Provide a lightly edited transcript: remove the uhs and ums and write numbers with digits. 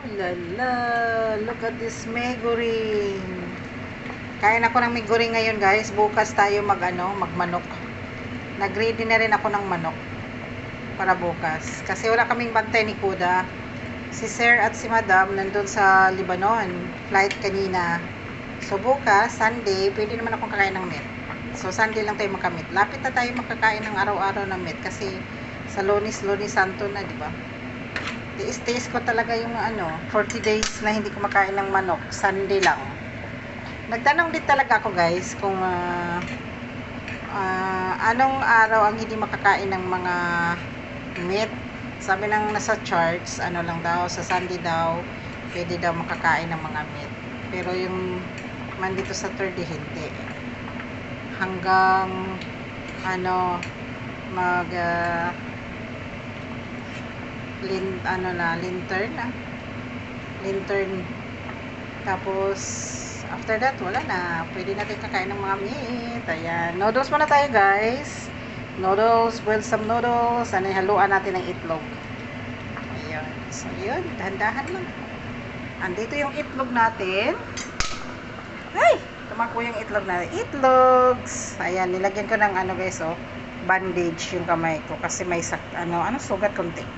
Lala, look at this megoring. Kain ako ng megoring ngayon, guys. Bukas tayo magmanok. Nag-ready na rin ako ng manok para bukas. Kasi wala kaming bantay ni Kuda. Si Sir at si Madam nandun sa Lebanon. Flight kanina. So bukas, Sunday, pwede naman akong kakain ng meat. So Sunday lang tayo makamit. Lapit na tayo makakain ng araw-araw ng meat kasi sa Lunes Santo na, di ba? Tiis ko talaga yung 40 days na hindi ko makain ng manok. Sunday lang. Nagtanong din talaga ako, guys, kung anong araw ang hindi makakain ng mga meat. Sabi ng nasa charts, lang daw, sa Sunday daw, pwede daw makakain ng mga meat. Pero yung Monday to Saturday, hindi. Hanggang, lintern. Tapos, after that, wala na. Pwede natin kakain ng mga meat. Ayan. Noodles muna tayo, guys. Noodles, boil some noodles. Haluan natin ng itlog. Ayan. So, yun. Dahan-dahan lang. Andito yung itlog natin. Ay! Tumako yung itlog natin. Itlogs! Ayan. Nilagyan ko ng guys, bandage yung kamay ko. Kasi may sugat konti.